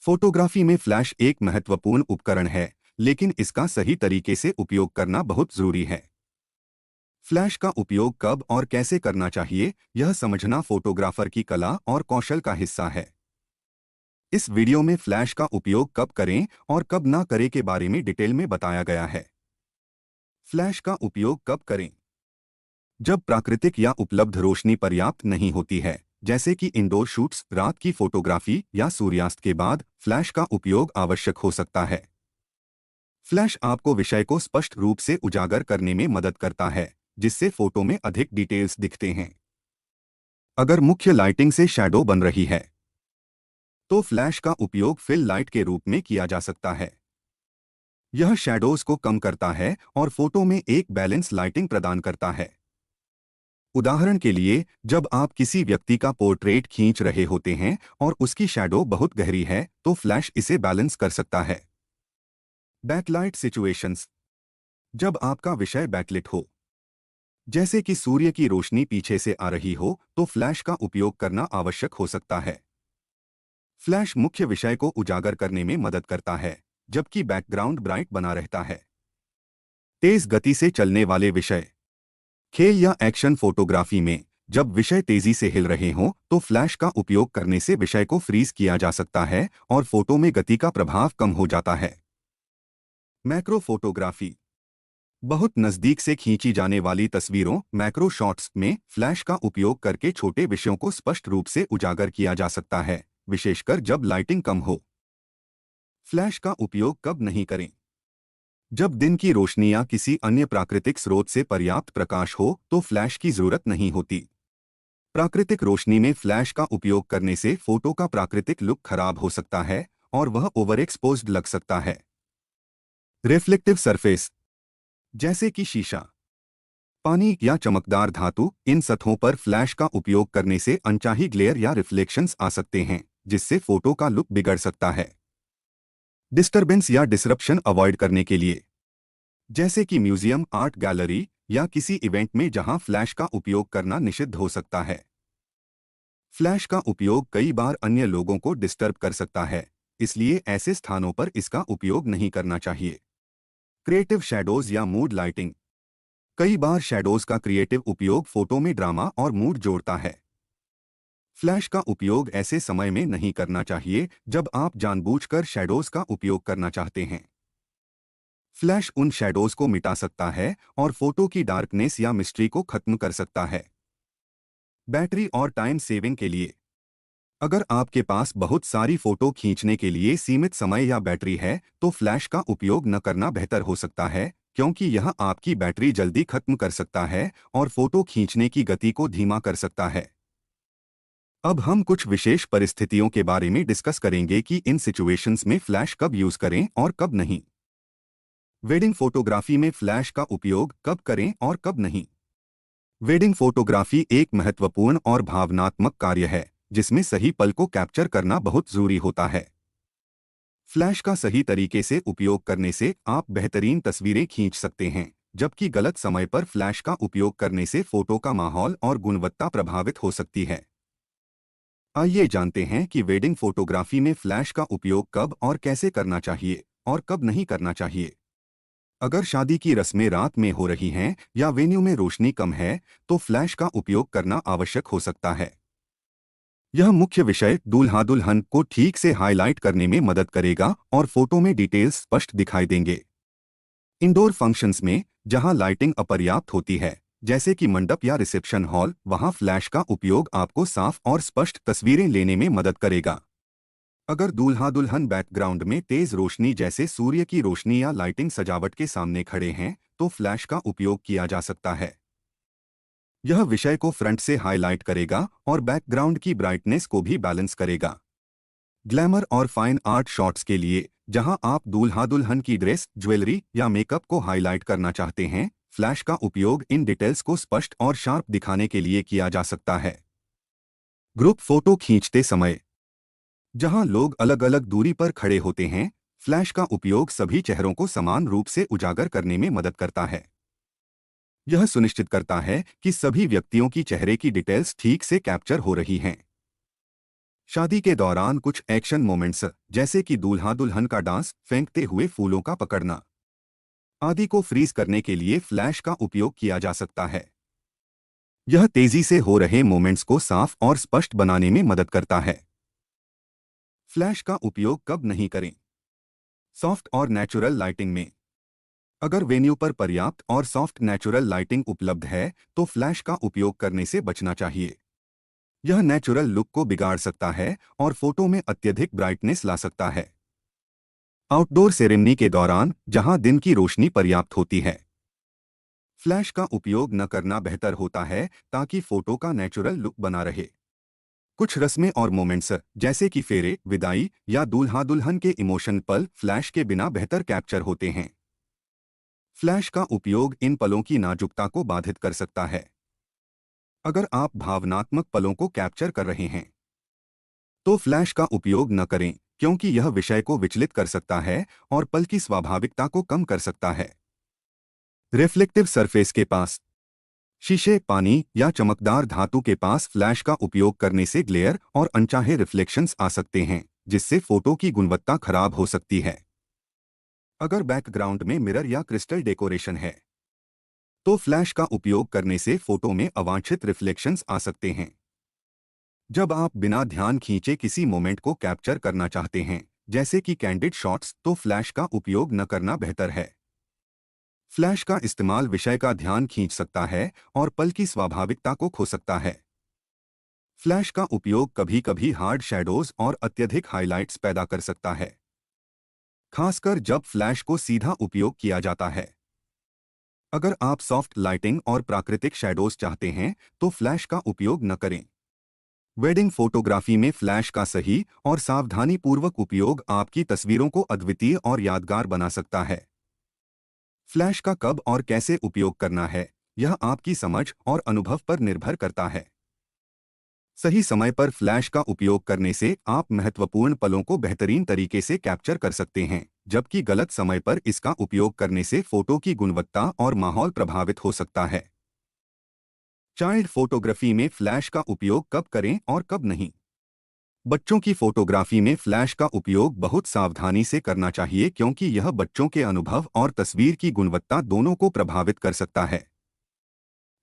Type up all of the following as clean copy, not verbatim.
Photography में flash एक महत्वपूर्ण उपकरण है, लेकिन इसका सही तरीके से उपयोग करना बहुत जरूरी है। फ्लैश का उपयोग कब और कैसे करना चाहिए, यह समझना फोटोग्राफर की कला और कौशल का हिस्सा है। इस वीडियो में फ्लैश का उपयोग कब करें और कब ना करें के बारे में डिटेल में बताया गया है। फ्लैश का उपयोग कब करें? जब प्राकृतिक या उपलब्ध रोशनी पर्याप्त नहीं होती है, जैसे कि इंडोर शूट्स, रात की फोटोग्राफी या सूर्यास्त के बाद, फ्लैश का उपयोग आवश्यक हो सकता है। फ्लैश आपको विषय को स्पष्ट रूप से उजागर करने में मदद करता है, जिससे फोटो में अधिक डिटेल्स दिखते हैं। अगर मुख्य लाइटिंग से शैडो बन रही है, तो फ्लैश का उपयोग फिल लाइट के रूप में किया जा सकता है। यह शैडोज को कम करता है और फोटो में एक बैलेंस लाइटिंग प्रदान करता है। उदाहरण के लिए, जब आप किसी व्यक्ति का पोर्ट्रेट खींच रहे होते हैं और उसकी शैडो बहुत गहरी है, तो फ्लैश इसे बैलेंस कर सकता है। Backlight situations. जब आपका विषय बैकलिट हो, जैसे कि सूर्य की रोशनी पीछे से आ रही हो, तो फ्लैश का उपयोग करना आवश्यक हो सकता है। फ्लैश मुख्य विषय को उजागर करने में मदद करता है, जबकि बैकग्राउंड ब्राइट बना रहता है। तेज गति से चलने वाले विषय। खेल या एक्शन फोटोग्राफी में जब विषय तेजी से हिल रहे हों, तो फ्लैश का उपयोग करने से विषय को फ्रीज किया जा सकता है और फोटो में गति का प्रभाव कम हो जाता है। Macro photography. बहुत नजदीक से खींची जाने वाली तस्वीरों, मैक्रो शॉट्स में फ्लैश का उपयोग करके छोटे विषयों को स्पष्ट रूप से उजागर किया जा सकता है, विशेषकर जब लाइटिंग कम हो। फ्लैश का उपयोग कब नहीं करें? जब दिन की रोशनी या किसी अन्य प्राकृतिक स्रोत से पर्याप्त प्रकाश हो, तो फ्लैश की जरूरत नहीं होती। प्राकृतिक रोशनी में फ्लैश का उपयोग करने से फोटो का प्राकृतिक लुक खराब हो सकता है और वह ओवर एक्सपोज्ड लग सकता है। रिफ्लेक्टिव सरफेस, जैसे कि शीशा, पानी या चमकदार धातु, इन सतहों पर फ्लैश का उपयोग करने से अनचाही ग्लेयर या रिफ्लेक्शंस आ सकते हैं, जिससे फोटो का लुक बिगड़ सकता है। डिस्टरबेंस या डिसरप्शन अवॉइड करने के लिए, जैसे कि म्यूजियम, आर्ट गैलरी या किसी इवेंट में जहां फ्लैश का उपयोग करना निषिद्ध हो सकता है। फ्लैश का उपयोग कई बार अन्य लोगों को डिस्टर्ब कर सकता है, इसलिए ऐसे स्थानों पर इसका उपयोग नहीं करना चाहिए। क्रिएटिव शैडोज या मूड लाइटिंग। कई बार शैडोज का क्रिएटिव उपयोग फोटो में ड्रामा और मूड जोड़ता है। फ्लैश का उपयोग ऐसे समय में नहीं करना चाहिए जब आप जानबूझकर शैडोज का उपयोग करना चाहते हैं। फ्लैश उन शैडोज को मिटा सकता है और फोटो की डार्कनेस या मिस्ट्री को खत्म कर सकता है। बैटरी और टाइम सेविंग के लिए, अगर आपके पास बहुत सारी फोटो खींचने के लिए सीमित समय या बैटरी है, तो फ्लैश का उपयोग न करना बेहतर हो सकता है, क्योंकि यह आपकी बैटरी जल्दी खत्म कर सकता है और फोटो खींचने की गति को धीमा कर सकता है। अब हम कुछ विशेष परिस्थितियों के बारे में डिस्कस करेंगे कि इन सिचुएशंस में फ्लैश कब यूज करें और कब नहीं। वेडिंग फोटोग्राफी में फ्लैश का उपयोग कब करें और कब नहीं। वेडिंग फोटोग्राफी एक महत्वपूर्ण और भावनात्मक कार्य है, जिसमें सही पल को कैप्चर करना बहुत जरूरी होता है। फ्लैश का सही तरीके से उपयोग करने से आप बेहतरीन तस्वीरें खींच सकते हैं, जबकि गलत समय पर फ्लैश का उपयोग करने से फोटो का माहौल और गुणवत्ता प्रभावित हो सकती है। आइए जानते हैं कि वेडिंग फोटोग्राफी में फ्लैश का उपयोग कब और कैसे करना चाहिए और कब नहीं करना चाहिए। अगर शादी की रस्में रात में हो रही हैं या वेन्यू में रोशनी कम है, तो फ्लैश का उपयोग करना आवश्यक हो सकता है। यह मुख्य विषय, दूल्हा दुल्हन, को ठीक से हाईलाइट करने में मदद करेगा और फोटो में डिटेल्स स्पष्ट दिखाई देंगे। इंडोर फंक्शंस में, जहां लाइटिंग अपर्याप्त होती है, जैसे कि मंडप या रिसेप्शन हॉल, वहां फ्लैश का उपयोग आपको साफ और स्पष्ट तस्वीरें लेने में मदद करेगा। अगर दूल्हा दुल्हन बैकग्राउंड में तेज रोशनी जैसे सूर्य की रोशनी या लाइटिंग सजावट के सामने खड़े हैं, तो फ्लैश का उपयोग किया जा सकता है। यह विषय को फ्रंट से हाईलाइट करेगा और बैकग्राउंड की ब्राइटनेस को भी बैलेंस करेगा। ग्लैमर और फाइन आर्ट शॉट्स के लिए, जहां आप दूल्हा दुल्हन की ड्रेस, ज्वेलरी या मेकअप को हाईलाइट करना चाहते हैं, फ्लैश का उपयोग इन डिटेल्स को स्पष्ट और शार्प दिखाने के लिए किया जा सकता है। ग्रुप फोटो खींचते समय, जहां लोग अलग अलग दूरी पर खड़े होते हैं, फ्लैश का उपयोग सभी चेहरों को समान रूप से उजागर करने में मदद करता है। यह सुनिश्चित करता है कि सभी व्यक्तियों की चेहरे की डिटेल्स ठीक से कैप्चर हो रही हैं। शादी के दौरान कुछ एक्शन मोमेंट्स जैसे कि दूल्हा दुल्हन का डांस, फेंकते हुए फूलों का पकड़ना आदि को फ्रीज करने के लिए फ्लैश का उपयोग किया जा सकता है। यह तेजी से हो रहे मोमेंट्स को साफ और स्पष्ट बनाने में मदद करता है। फ्लैश का उपयोग कब नहीं करें? सॉफ्ट और नेचुरल लाइटिंग में। अगर वेन्यू पर पर्याप्त और सॉफ्ट नेचुरल लाइटिंग उपलब्ध है तो फ्लैश का उपयोग करने से बचना चाहिए। यह नेचुरल लुक को बिगाड़ सकता है और फोटो में अत्यधिक ब्राइटनेस ला सकता है। आउटडोर सेरेमनी के दौरान जहां दिन की रोशनी पर्याप्त होती है, फ्लैश का उपयोग न करना बेहतर होता है ताकि फोटो का नेचुरल लुक बना रहे। कुछ रस्में और मोमेंट्स जैसे कि फेरे, विदाई या दूल्हा दुल्हन के इमोशन पल फ्लैश के बिना बेहतर कैप्चर होते हैं। फ्लैश का उपयोग इन पलों की नाजुकता को बाधित कर सकता है। अगर आप भावनात्मक पलों को कैप्चर कर रहे हैं तो फ्लैश का उपयोग न करें, क्योंकि यह विषय को विचलित कर सकता है और पल की स्वाभाविकता को कम कर सकता है। रिफ्लेक्टिव सरफेस के पास, शीशे, पानी या चमकदार धातु के पास फ्लैश का उपयोग करने से ग्लेयर और अनचाहे रिफ्लेक्शंस आ सकते हैं, जिससे फोटो की गुणवत्ता खराब हो सकती है। अगर बैकग्राउंड में मिरर या क्रिस्टल डेकोरेशन है तो फ्लैश का उपयोग करने से फोटो में अवांछित रिफ्लेक्शंस आ सकते हैं। जब आप बिना ध्यान खींचे किसी मोमेंट को कैप्चर करना चाहते हैं, जैसे कि कैंडिड शॉट्स, तो फ्लैश का उपयोग न करना बेहतर है। फ्लैश का इस्तेमाल विषय का ध्यान खींच सकता है और पल की स्वाभाविकता को खो सकता है। फ्लैश का उपयोग कभी-कभी हार्ड शैडोज और अत्यधिक हाइलाइट्स पैदा कर सकता है, खासकर जब फ्लैश को सीधा उपयोग किया जाता है। अगर आप सॉफ्ट लाइटिंग और प्राकृतिक शैडोज चाहते हैं तो फ्लैश का उपयोग न करें। वेडिंग फोटोग्राफी में फ्लैश का सही और सावधानीपूर्वक उपयोग आपकी तस्वीरों को अद्वितीय और यादगार बना सकता है। फ्लैश का कब और कैसे उपयोग करना है, यह आपकी समझ और अनुभव पर निर्भर करता है। सही समय पर फ्लैश का उपयोग करने से आप महत्वपूर्ण पलों को बेहतरीन तरीके से कैप्चर कर सकते हैं, जबकि गलत समय पर इसका उपयोग करने से फोटो की गुणवत्ता और माहौल प्रभावित हो सकता है। चाइल्ड फोटोग्राफी में फ्लैश का उपयोग कब करें और कब नहीं? बच्चों की फोटोग्राफी में फ्लैश का उपयोग बहुत सावधानी से करना चाहिए, क्योंकि यह बच्चों के अनुभव और तस्वीर की गुणवत्ता दोनों को प्रभावित कर सकता है।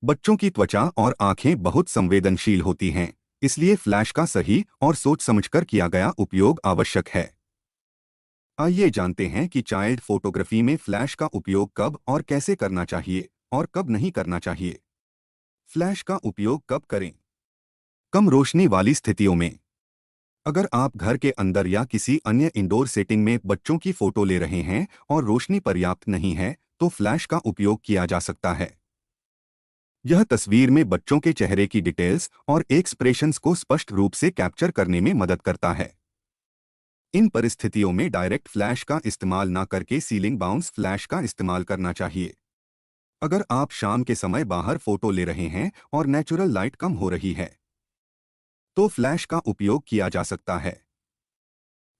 बच्चों की त्वचा और आंखें बहुत संवेदनशील होती हैं, इसलिए फ्लैश का सही और सोच समझकर किया गया उपयोग आवश्यक है। आइए जानते हैं कि चाइल्ड फोटोग्राफी में फ्लैश का उपयोग कब और कैसे करना चाहिए और कब नहीं करना चाहिए। फ्लैश का उपयोग कब करें? कम रोशनी वाली स्थितियों में। अगर आप घर के अंदर या किसी अन्य इंडोर सेटिंग में बच्चों की फोटो ले रहे हैं और रोशनी पर्याप्त नहीं है, तो फ्लैश का उपयोग किया जा सकता है। यह तस्वीर में बच्चों के चेहरे की डिटेल्स और एक्सप्रेशंस को स्पष्ट रूप से कैप्चर करने में मदद करता है। इन परिस्थितियों में डायरेक्ट फ्लैश का इस्तेमाल न करके सीलिंग बाउंस फ्लैश का इस्तेमाल करना चाहिए। अगर आप शाम के समय बाहर फोटो ले रहे हैं और नेचुरल लाइट कम हो रही है तो फ्लैश का उपयोग किया जा सकता है।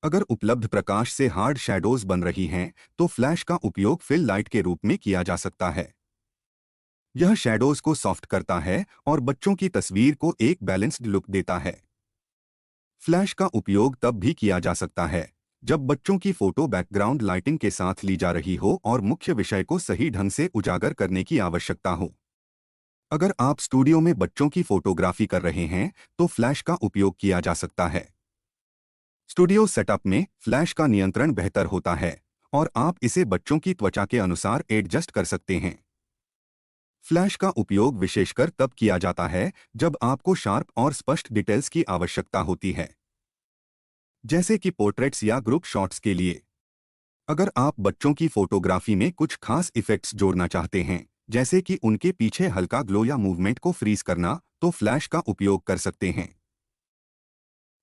अगर उपलब्ध प्रकाश से हार्ड शैडोज बन रही हैं तो फ्लैश का उपयोग फिल लाइट के रूप में किया जा सकता है। यह शैडोज को सॉफ्ट करता है और बच्चों की तस्वीर को एक बैलेंस्ड लुक देता है। फ्लैश का उपयोग तब भी किया जा सकता है जब बच्चों की फोटो बैकग्राउंड लाइटिंग के साथ ली जा रही हो और मुख्य विषय को सही ढंग से उजागर करने की आवश्यकता हो। अगर आप स्टूडियो में बच्चों की फोटोग्राफी कर रहे हैं तो फ्लैश का उपयोग किया जा सकता है। स्टूडियो सेटअप में फ्लैश का नियंत्रण बेहतर होता है और आप इसे बच्चों की त्वचा के अनुसार एडजस्ट कर सकते हैं। फ्लैश का उपयोग विशेषकर तब किया जाता है जब आपको शार्प और स्पष्ट डिटेल्स की आवश्यकता होती है, जैसे कि पोर्ट्रेट्स या ग्रुप शॉट्स के लिए। अगर आप बच्चों की फोटोग्राफी में कुछ खास इफेक्ट्स जोड़ना चाहते हैं, जैसे कि उनके पीछे हल्का ग्लो या मूवमेंट को फ्रीज करना, तो फ्लैश का उपयोग कर सकते हैं।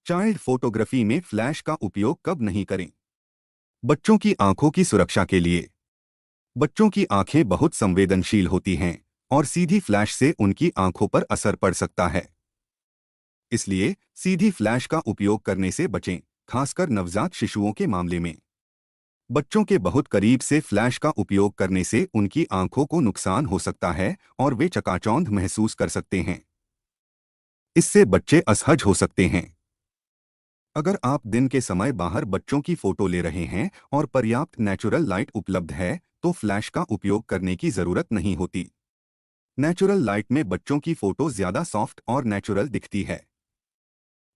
चाइल्ड फोटोग्राफी में फ्लैश का उपयोग कब नहीं करें? बच्चों की आंखों की सुरक्षा के लिए। बच्चों की आंखें बहुत संवेदनशील होती हैं और सीधी फ्लैश से उनकी आंखों पर असर पड़ सकता है। इसलिए सीधी फ्लैश का उपयोग करने से बचें, खासकर नवजात शिशुओं के मामले में। बच्चों के बहुत करीब से फ्लैश का उपयोग करने से उनकी आंखों को नुकसान हो सकता है और वे चकाचौंध महसूस कर सकते हैं। इससे बच्चे असहज हो सकते हैं। अगर आप दिन के समय बाहर बच्चों की फोटो ले रहे हैं और पर्याप्त नेचुरल लाइट उपलब्ध है, तो फ्लैश का उपयोग करने की जरूरत नहीं होती। नेचुरल लाइट में बच्चों की फोटो ज्यादा सॉफ्ट और नेचुरल दिखती है।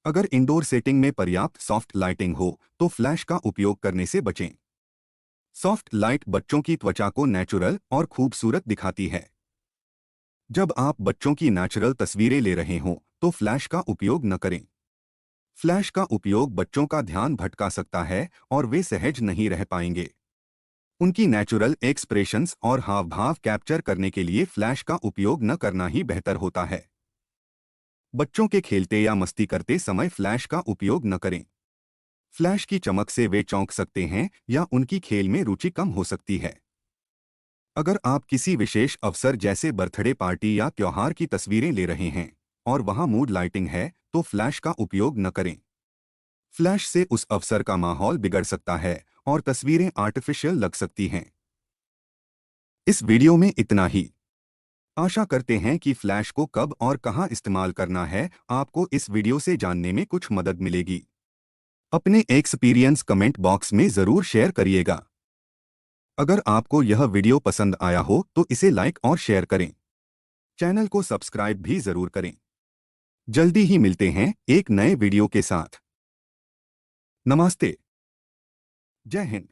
अगर इंडोर सेटिंग में पर्याप्त सॉफ्ट लाइटिंग हो, तो फ्लैश का उपयोग करने से बचें। सॉफ्ट लाइट बच्चों की त्वचा को नेचुरल और खूबसूरत दिखाती है। जब आप बच्चों की नेचुरल तस्वीरें ले रहे हों, तो फ्लैश का उपयोग न करें। फ्लैश का उपयोग बच्चों का ध्यान भटका सकता है और वे सहज नहीं रह पाएंगे। उनकी नेचुरल एक्सप्रेशंस और हाव भाव कैप्चर करने के लिए फ्लैश का उपयोग न करना ही बेहतर होता है। बच्चों के खेलते या मस्ती करते समय फ्लैश का उपयोग न करें। फ्लैश की चमक से वे चौंक सकते हैं या उनकी खेल में रुचि कम हो सकती है। अगर आप किसी विशेष अवसर जैसे बर्थडे पार्टी या त्योहार की तस्वीरें ले रहे हैं और वहां मूड लाइटिंग है, तो फ्लैश का उपयोग न करें। फ्लैश से उस अवसर का माहौल बिगड़ सकता है और तस्वीरें आर्टिफिशियल लग सकती हैं। इस वीडियो में इतना ही। आशा करते हैं कि फ्लैश को कब और कहां इस्तेमाल करना है, आपको इस वीडियो से जानने में कुछ मदद मिलेगी। अपने एक्सपीरियंस कमेंट बॉक्स में ज़रूर शेयर करिएगा। अगर आपको यह वीडियो पसंद आया हो तो इसे लाइक और शेयर करें। चैनल को सब्सक्राइब भी ज़रूर करें। जल्दी ही मिलते हैं एक नए वीडियो के साथ। नमस्ते। जय हिंद।